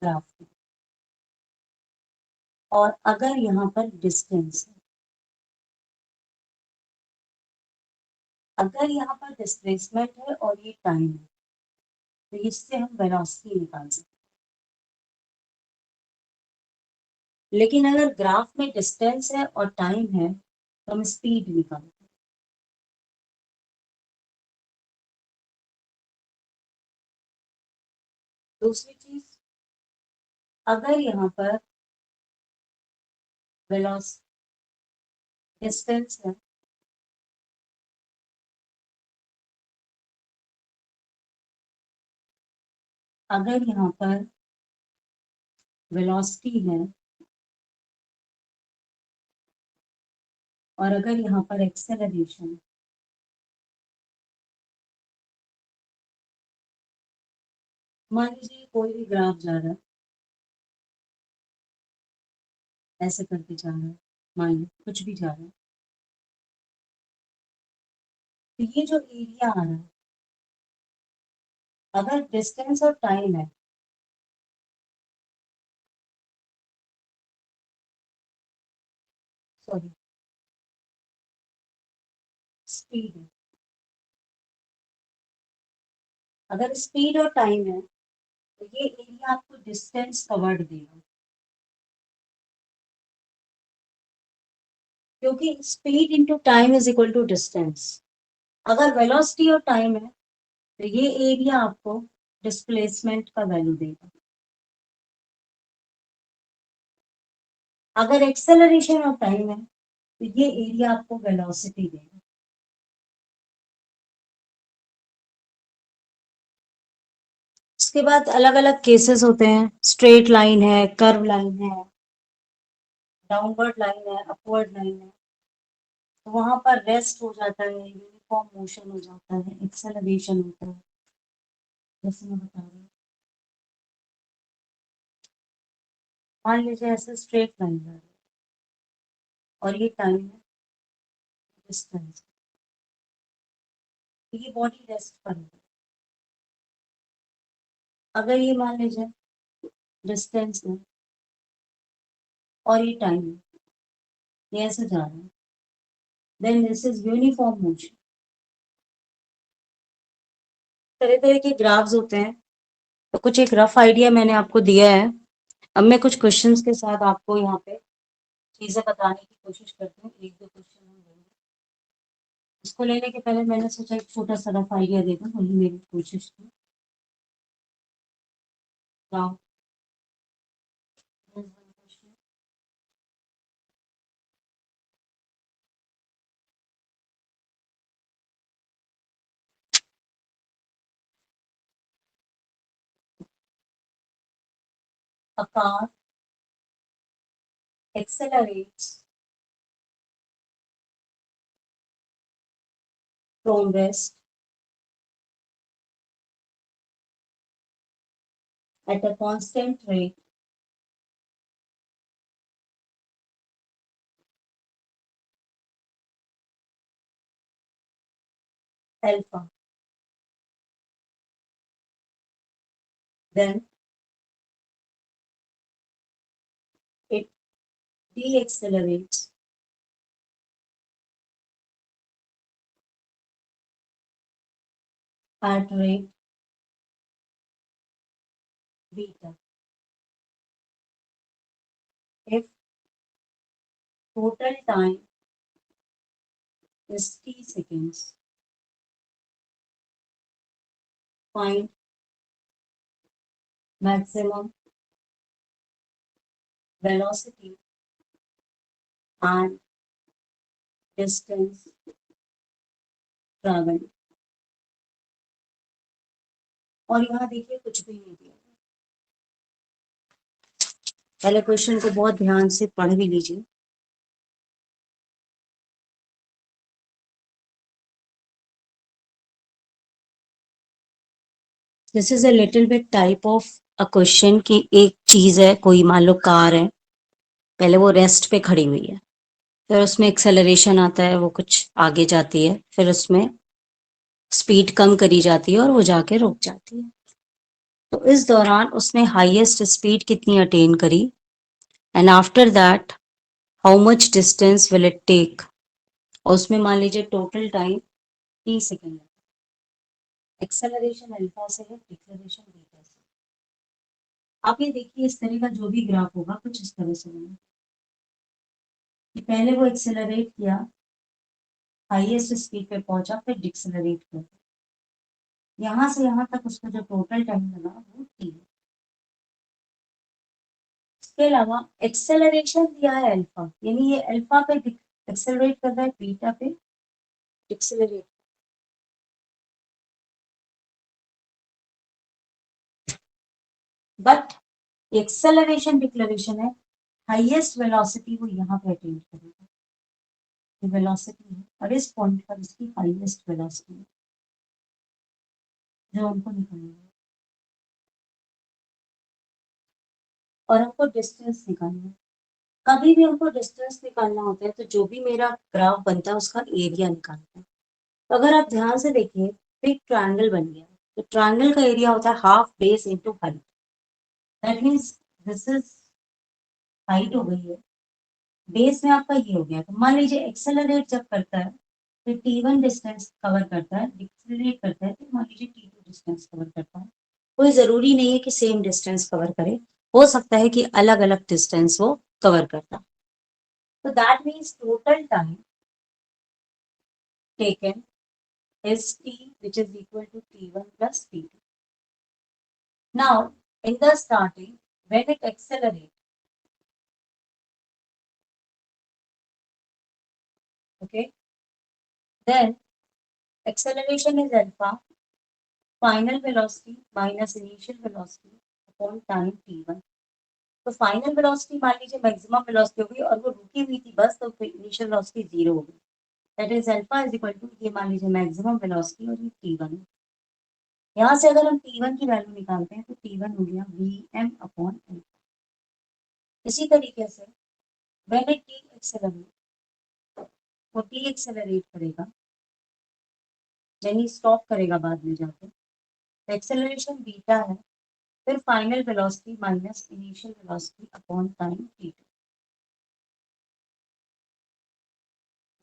Graph में, और अगर यहाँ पर डिस्टेंस है, अगर यहाँ पर डिस्प्लेसमेंट है और ये टाइम है, तो इससे हम वेलोसिटी निकाल सकते हैं। लेकिन अगर ग्राफ में डिस्टेंस है और टाइम है तो हम स्पीड निकालते हैं। दूसरी चीज, अगर यहाँ पर वेलोसिटी डिस्टेंस है, अगर यहाँ पर वेलोसिटी है और अगर यहाँ पर एक्सेलरेशन, मान लीजिए कोई भी ग्राफ जा रहा है, ऐसे करके जा रहा है, मान लो कुछ भी जा रहा है, तो ये जो एरिया आ रहा है, अगर डिस्टेंस और टाइम है, सॉरी स्पीड है, अगर स्पीड और टाइम है तो ये एरिया आपको डिस्टेंस कवर्ड देगा, क्योंकि speed into time is equal to distance. अगर वेलोसिटी और टाइम है तो ये एरिया आपको डिस्प्लेसमेंट का वैल्यू देगा। अगर एक्सेलरेशन और टाइम है तो ये एरिया आपको वेलोसिटी देगा। उसके बाद अलग अलग केसेस होते हैं, स्ट्रेट लाइन है, कर्व लाइन है, डाउनवर्ड लाइन है, अपवर्ड लाइन है, तो वहां पर रेस्ट हो जाता है, यूनिफॉर्म मोशन हो जाता है, एक्सेलरेशन होता है, जैसे मैं बता रही हूँ। मान लीजिए ऐसे स्ट्रेट लाइन है और ये टाइम है, डिस्टेंस, तो ये बॉडी रेस्ट पर है। अगर ये मान लीजिए डिस्टेंस है और ये टाइम है, ये ऐसे जा रहा है, then this is uniform motion. तरह तरह के ग्राफ्स होते हैं, तो कुछ एक रफ आइडिया मैंने आपको दिया है। अब मैं कुछ क्वेश्चंस के साथ आपको यहाँ पे चीजें बताने की कोशिश करती हूँ। एक दो क्वेश्चन हम लेंगे, इसको लेने के पहले मैंने सोचा एक छोटा सा रफ आइडिया देगा, वही मेरी कोशिश थी। Now, there's one question. A car accelerates from west at a constant rate alpha. Then it deaccelerates at rate beta. If total time is t seconds, find maximum velocity and distance traveled. और यहाँ देखिए कुछ भी नहीं दिया, पहले question को बहुत ध्यान से पढ़ भी लीजिए। This is a little bit type of a question कि एक चीज है, कोई मान लो कार है, पहले वो रेस्ट पे खड़ी हुई है, फिर उसमें एक्सेलरेशन आता है, वो कुछ आगे जाती है, फिर उसमें स्पीड कम करी जाती है और वो जाके रुक जाती है। तो इस दौरान उसने हाईएस्ट स्पीड कितनी अटेन करी, and after that how much distance will it take, और उसमें मान लीजिए टोटल टाइम 30 सेकेंड है। एक्सेलरेशन अल्फा से है, डिक्लेरेशन बीटा से। आप ये देखिए इस तरह का जो भी ग्राफ होगा कुछ इस तरह से होगा कि पहले वो एक्सेलरेट किया, हाईएस्ट स्पीड पे पहुंचा, फिर डिक्सेलरेट किया, यहां से यहां तक उसका जो टोटल टाइम लगा वो टी। इसके अलावा एक्सेलरेशन दिया है अल्फा, यानी ये अल्फा पे एक्सेलरेट कर रहा है, बीटा पे डिक्सेलरेट। बट एक्सेलरेशन डिक्लेरेशन है, हाईएस्ट वेलोसिटी वो यहाँ पे अटेन करेगा, ये वेलोसिटी है, और इस पॉइंट पर इसकी हाईएस्ट वेलोसिटी है जो हमको निकालना है, और हमको डिस्टेंस निकालना है। कभी भी हमको डिस्टेंस निकालना होता है तो जो भी मेरा ग्राफ बनता है उसका एरिया निकालना है। तो अगर आप ध्यान से देखिए तो एक ट्रायंगल बन गया, तो ट्रायंगल का एरिया होता है half base into height. That means this is height हो गई है, बेस में आपका ये हो गया। तो मान लीजिए एक्सेलरेट जब करता है तो T1 डिस्टेंस कवर करता है, डिक्सेलरेट करता है तो मान लीजिए T2 डिस्टेंस कवर करता है। कोई जरूरी नहीं है कि सेम डिस्टेंस कवर करे, हो सकता है कि अलग अलग डिस्टेंस वो कवर करता। तो that means total time taken is T, which is equal to T1 plus T2. Now, in the starting, when it accelerates, okay, then acceleration is alpha, final velocity minus initial velocity upon time T1. तो final velocity मान लीजिए maximum velocity होगी और वो रुकी हुई थी बस, तो फिर इनिशियल वेलोसिटी 0 होगी। That is alpha is equal to, ये मान लीजिए मैक्सिमम वेलोसिटी और ये T1 है। यहाँ से अगर हम T1 की वैल्यू निकालते हैं तो T1 हो गया Vm अपॉन अल्फा। इसी तरीके से व्हेन इट टी एक्सेलरेट, वो टी एक्सेलरेट करेगा यानी स्टॉप करेगा बाद में जाके, तो एक्सेलरेशन बीटा है, फिर final velocity minus initial velocity upon time T2।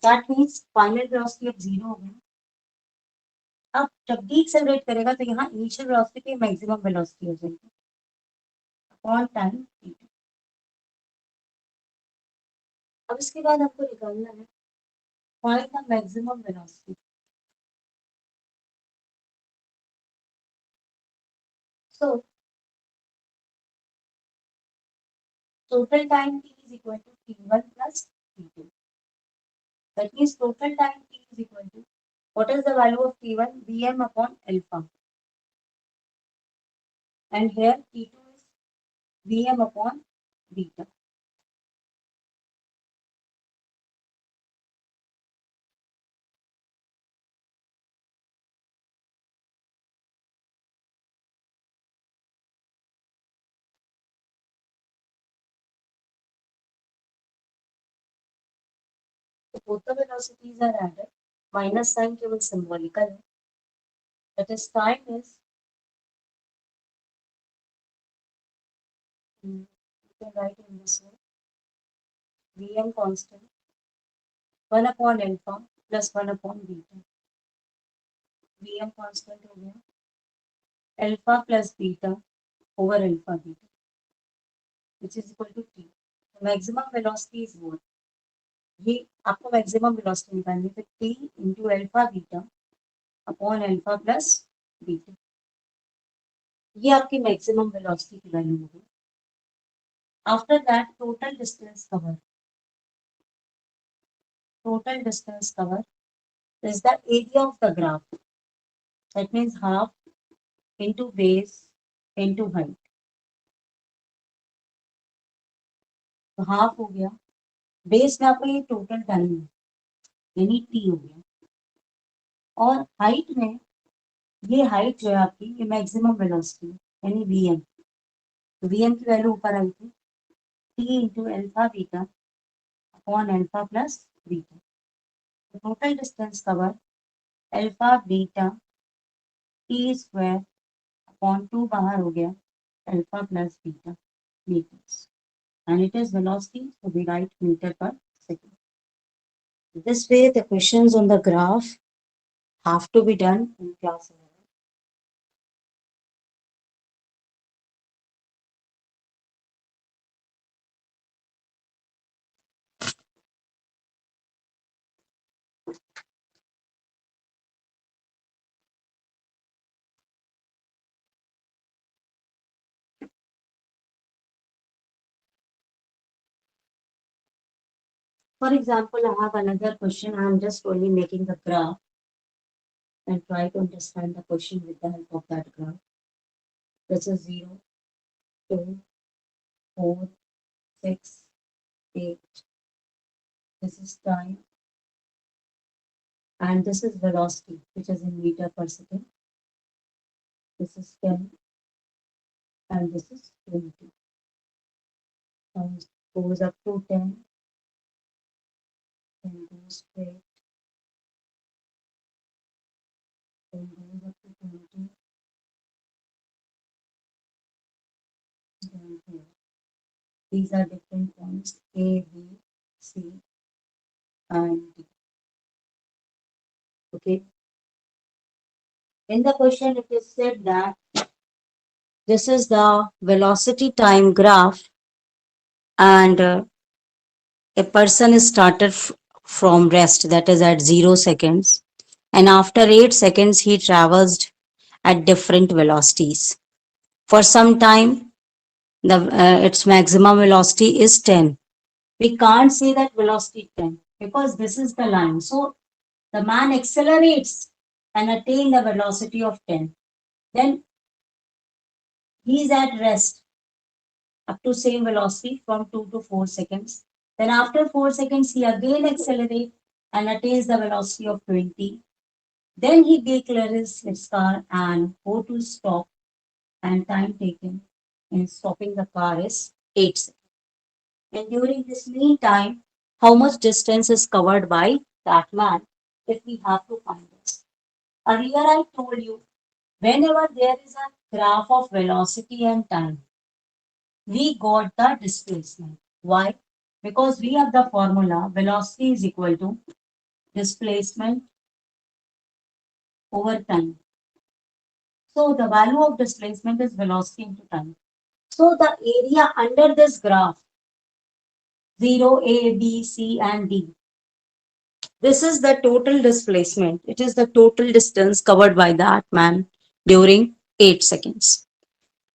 That means final velocity अब 0 हो गई। अब जब डी एक्सेलरेट करेगा तो यहाँ इनिशियल वेलोसिटी पे मैक्सिमम वेलोसिटी हो जाएगी अपॉन टाइम T2। अब इसके बाद हमको निकालना है find the maximum velocity. So total time t is equal to T1 plus T2. That means total time t is equal to, what is the value of T1? Vm upon alpha. And here T2 is Vm upon beta. So both the velocities are added. Minus sign केवल symbolical है. That is time is, you can write in this way, Vm constant 1 upon alpha plus 1 upon beta. Vm constant हो गया alpha plus beta over alpha beta, which is equal to T. The maximum velocity is what? ये आपको maximum velocity निकालनी है, T into alpha beta upon alpha plus beta, ये आपकी maximum velocity की value होगी। After that total distance cover, total distance cover is the area of the graph, that means half into base into height, तो half हो गया, base में आपका ये टोटल टाइम है यानी टी हो गया, और हाइट में ये हाइट जो है आपकी ये मैक्सिमम वेलोसिटी यानी वीएम, तो वीएम की वैल्यू ऊपर आई थी T into alpha beta upon alpha plus beta. The total distance covered alpha beta t square upon 2 बाहर हो गया, alpha plus beta meters. And it is velocity, so we write meter per second. This way, the questions on the graph have to be done in class 11. For example, I have another question. I am just only making the graph and try to understand the question with the help of that graph. This is 0, 2, 4, 6, 8. This is time. And this is velocity, which is in meter per second. This is 10. And this is 20. And goes up to 10. Then goes straight. Then goes up to 20. Then here. These are different points A, B, C, and D. Okay. In the question, it is said that this is the velocity time graph, and a person is started from rest, that is at 0 seconds, and after 8 seconds he traversed at different velocities. For some time, the its maximum velocity is 10. We can't say that velocity 10 because this is the line. So the man accelerates and attain the velocity of 10. Then he is at rest up to same velocity from 2 to 4 seconds. Then after 4 seconds, he again accelerates and attains the velocity of 20. Then he declares his car and go to stop, and time taken in stopping the car is 8 seconds. And during this mean time, how much distance is covered by that man if we have to find this? Earlier I told you, whenever there is a graph of velocity and time, we got the displacement. Why? Because we have the formula velocity is equal to displacement over time. So the value of displacement is velocity into time. So the area under this graph, 0, A, B, C, and D. This is the total displacement. It is the total distance covered by that man during 8 seconds.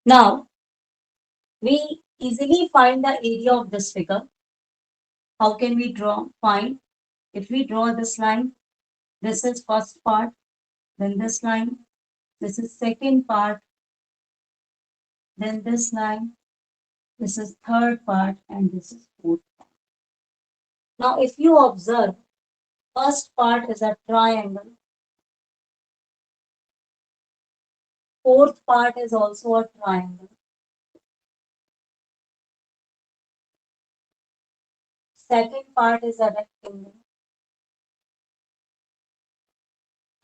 Now, we easily find the area of this figure. How can we find? If we draw this line, this is first part, then this line, this is second part, then this line, this is third part, and this is fourth part. Now, if you observe, first part is a triangle, fourth part is also a triangle, second part is a rectangle,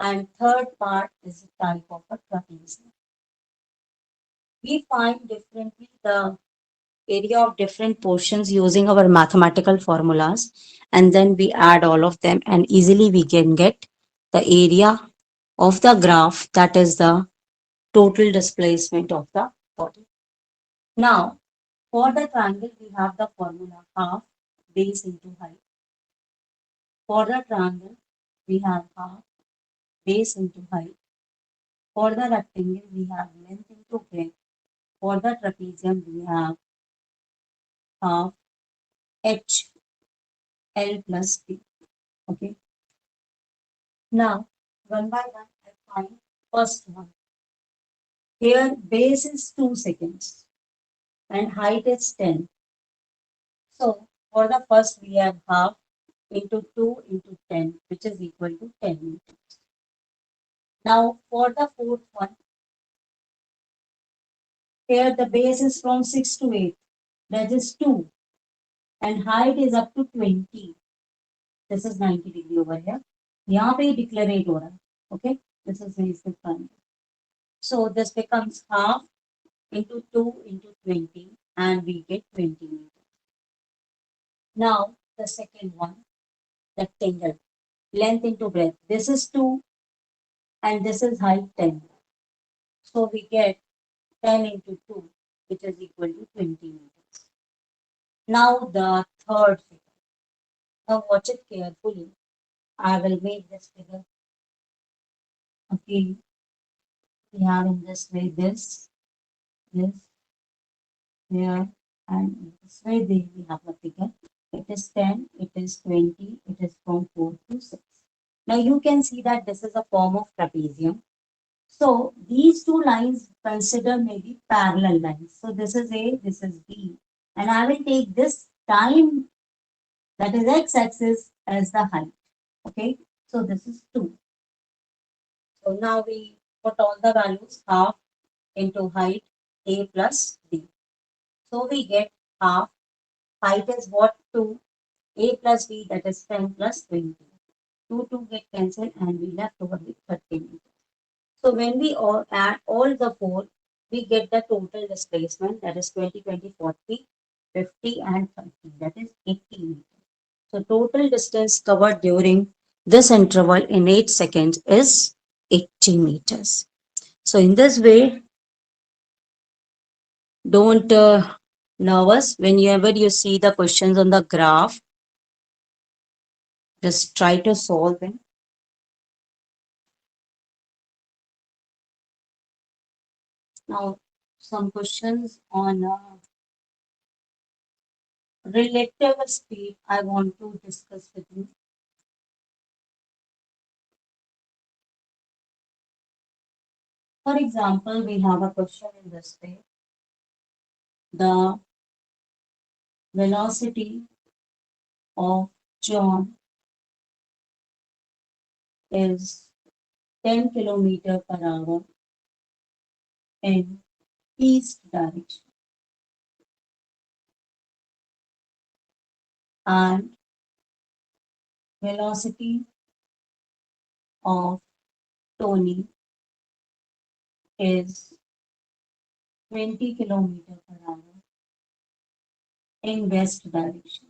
and third part is a type of a trapezium. We find differently the area of different portions using our mathematical formulas, and then we add all of them, and easily we can get the area of the graph, that is the total displacement of the body. Now, for the triangle, we have the formula half base into height. For the triangle, we have half base into height. For the rectangle, we have length into breadth. For the trapezium, we have half h L plus T. Okay. Now, one by one, I find first one. Here, base is 2 seconds and height is 10. So, for the first, we have half into 2 into 10, which is equal to 10 meters. Now, for the fourth one, here the base is from 6 to 8, that is 2, and height is up to 20. This is 90 degree over here. यहाँ पे declarate हो रहा है. Okay, this is basic triangle. So this becomes half into 2 into 20 and we get 20 meters. Now the second one, rectangle, length into breadth. This is 2 and this is height 10. So we get 10 into 2, which is equal to 20 meters. Now the third figure. Now watch it carefully. I will make this figure. Okay, we have in this way this, here, and in this way there we have a figure. It is 10, it is 20, it is from 4 to 6. Now you can see that this is a form of trapezium. So these two lines consider maybe parallel lines. So this is A, this is B. And I will take this time, that is x-axis, as the height. Okay, so this is 2. So now we put all the values, half into height A plus B. So we get half, height is what? 2, A plus B, that is 10 plus 20. 2 get cancelled and we left over with 30 meters. So when we all add all the four, we get the total displacement, that is 20, 20, 40, 50 and 30, that is 80 meters. So total distance covered during this interval in 8 seconds is 80 meters. So in this way, don't nervous whenever you see the questions on the graph, just try to solve them. Now some questions on relative speed I want to discuss with you. For example, we have a question in this way. The velocity of John is 10 kilometer per hour in east direction. And velocity of Tony is 20 kilometer per hour in west direction.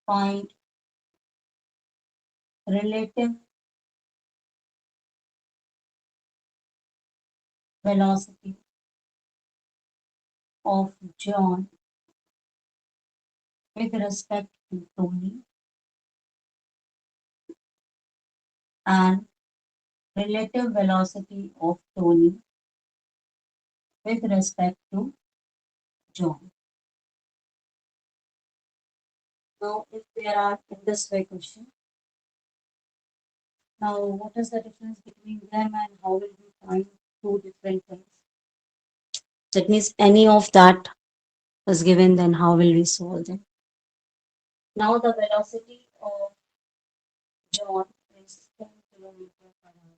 Find relative velocity of John with respect to Tony and relative velocity of Tony with respect to John. Now, if there are in this way question, now what is the difference between them and how will we find two different things? That means any of that is given, then how will we solve them? Now the velocity of John is 10 kilometers per hour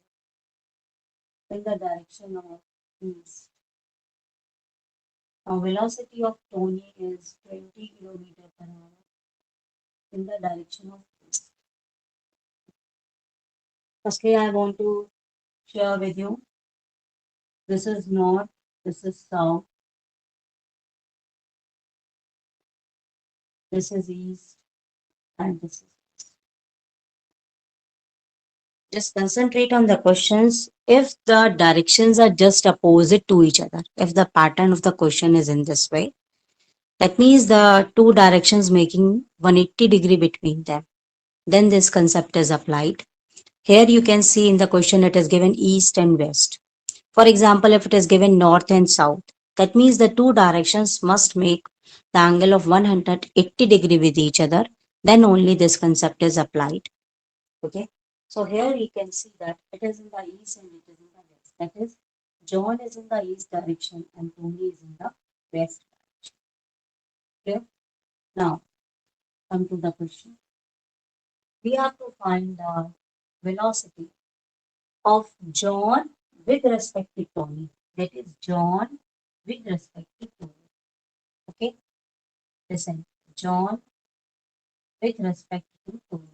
in the direction of east. Now velocity of Tony is 20 kilometers per hour in the direction of east. Firstly, I want to share with you. This is north, this is south, this is east, and this is west. Just concentrate on the questions. If the directions are just opposite to each other, if the pattern of the question is in this way, that means the two directions making 180-degree between them, then this concept is applied. Here you can see in the question it is given east and west. For example, if it is given north and south, that means the two directions must make the angle of 180-degree with each other, then only this concept is applied. Okay. So here you can see that it is in the east and it is in the west. That is, John is in the east direction and Tony is in the west direction. Okay. Now, come to the question. We have to find the velocity of John with respect to Tony. That is John with respect to Tony. Okay. Listen, John with respect to Tony.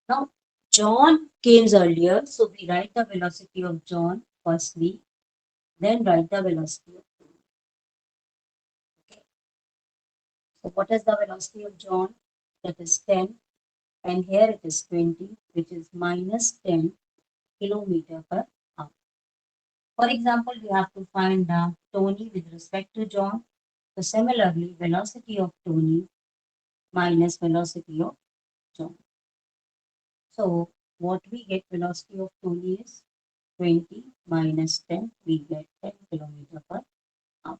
Now, John came earlier, so we write the velocity of John firstly, then write the velocity of Tony. Okay. So, what is the velocity of John? That is 10, and here it is 20, which is minus 10 kilometer per hour. For example, we have to find Tony with respect to John. So, similarly, velocity of Tony minus velocity of John. So, what we get velocity of Tony is 20 minus 10, we get 10 kilometer per hour.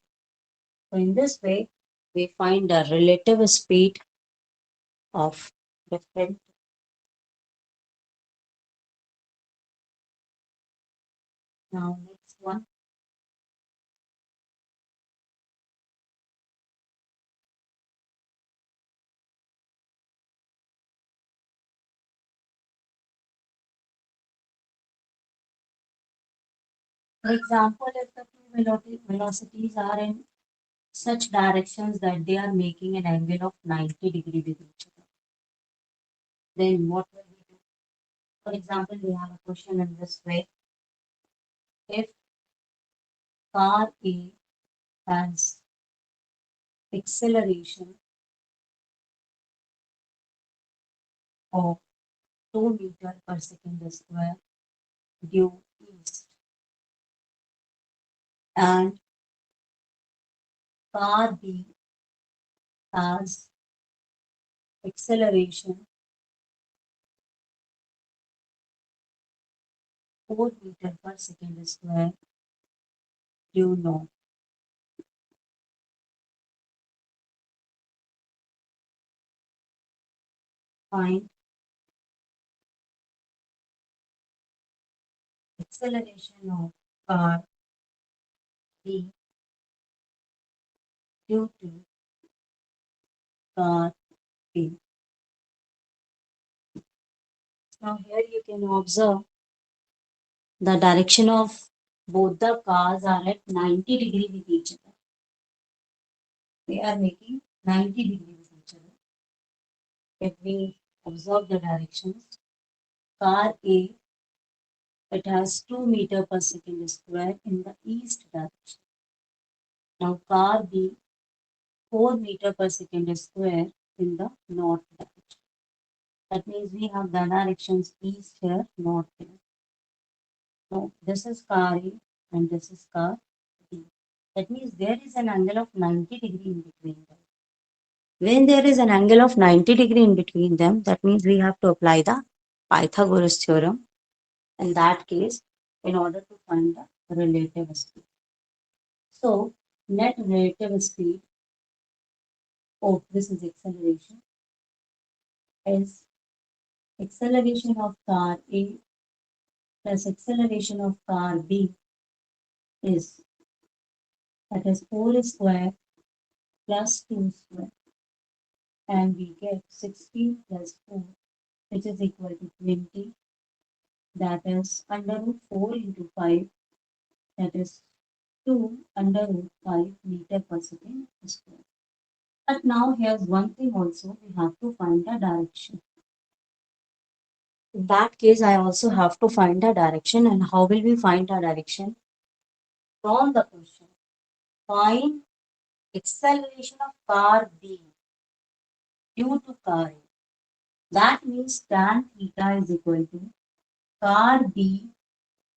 So in this way, we find the relative speed of different. Now next one. For example, if the two velocities are in such directions that they are making an angle of 90 degree with each other, then what will we do? For example, we have a question in this way. If car A has acceleration of 2 meter per second square due east, and car B has acceleration 4 meter per second square due north. Find acceleration of car B due to car B. Now here you can observe the direction of both the cars are at 90 degree with each other. They are making 90 degree with each other. If we observe the directions, car A, it has 2 meter per second square in the east direction. Now car B, 4 meter per second square in the north direction. That means we have the directions east here, north here. Now this is car A and this is car B. That means there is an angle of 90 degree in between them. When there is an angle of 90 degree in between them, that means we have to apply the Pythagoras theorem in that case in order to find the relative speed. So net relative speed, oh, this is acceleration, is acceleration of car A plus acceleration of car B is, that is 4 square plus 2 square, and we get 16 plus 4, which is equal to 20. That is under root 4 into 5, that is 2 under root 5 meter per second square. But now here's one thing also, we have to find the direction. In that case, I also have to find the direction. And how will we find the direction? From the question, find acceleration of car B due to car A. That means tan theta is equal to car B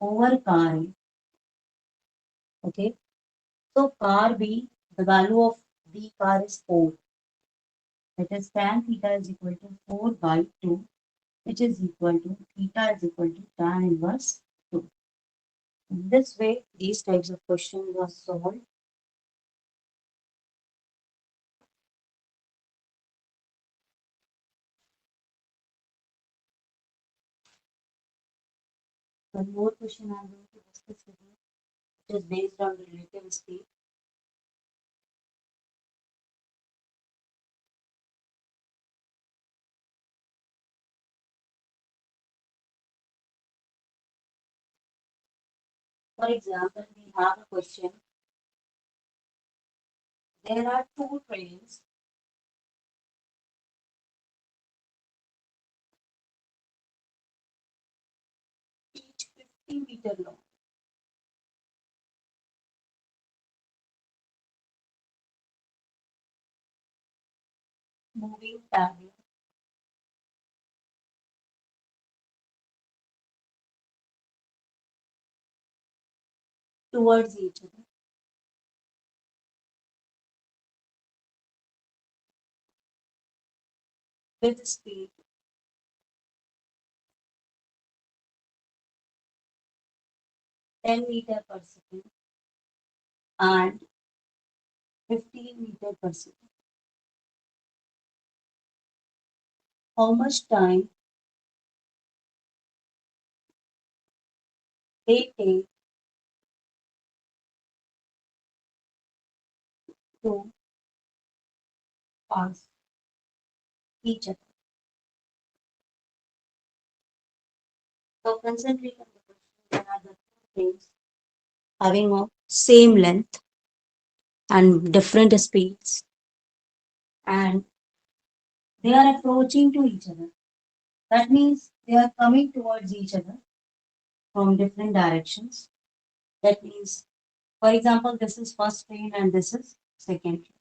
over car A. Okay. So car B, the value of B car is 4. That is tan theta is equal to 4 by 2, which is equal to theta is equal to tan inverse 2. In this way, these types of questions are solved. One more question I'm going to discuss with you, which is based on relative speed. For example, we have a question. There are two trains 50 meter long. Moving parallel towards each other. With speed 10 meter per second and 15 meter per second. How much time they take to pass each other? So concentrate on the question. There are the two things having a same length and different speeds, and they are approaching to each other. That means they are coming towards each other from different directions. That means, for example, this is first train and this is second train.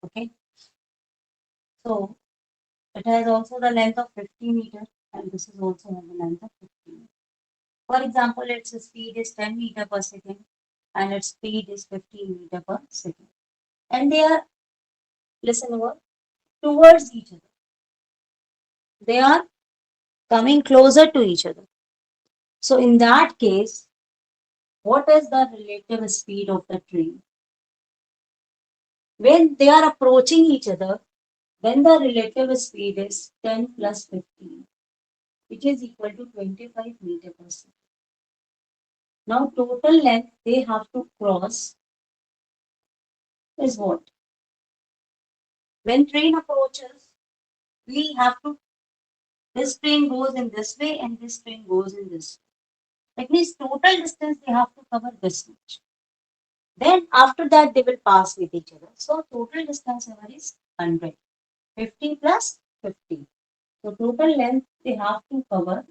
Okay. So it has also the length of 50 meters, and this is also has the length of 50 meters. For example, its speed is 10 meter per second and its speed is 15 meter per second. And they are, listen over, towards each other. They are coming closer to each other. So in that case, what is the relative speed of the train? When they are approaching each other, then the relative speed is 10 plus 15, which is equal to 25 meter per second. Now total length they have to cross is what? When train approaches, we have to, this train goes in this way and this train goes in this way. That means total distance they have to cover this much. Then after that they will pass with each other. So total distance here is 100. 50 plus 50. So total length they have to cover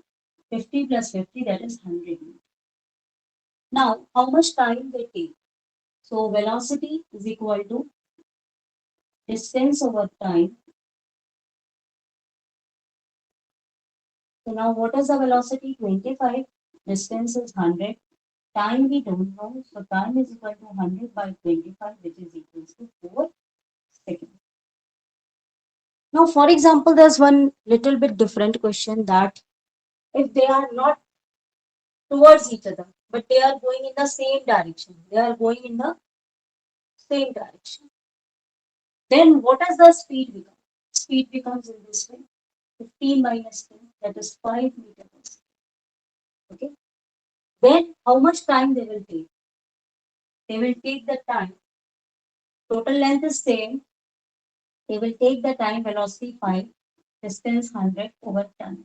50 plus 50, that is 100 meters. Now how much time they take? So velocity is equal to distance over time. So now what is the velocity? 25. Distance is 100. Time we don't know. So time is equal to 100 by 25, which is equal to 4 seconds. Now, for example, there's one little bit different question that if they are not towards each other, but they are going in the same direction, they are going in the same direction, then what does the speed become? Speed becomes in this way, 15 minus 10, that is 5 meters per second. Okay. Then how much time they will take? They will take the time. Total length is same. They will take the time, velocity 5, distance 100 over time.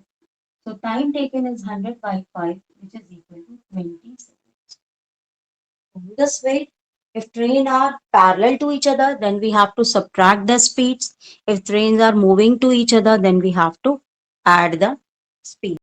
So time taken is 100 by 5, which is equal to 20 seconds. In this way, if trains are parallel to each other, then we have to subtract the speeds. If trains are moving to each other, then we have to add the speed.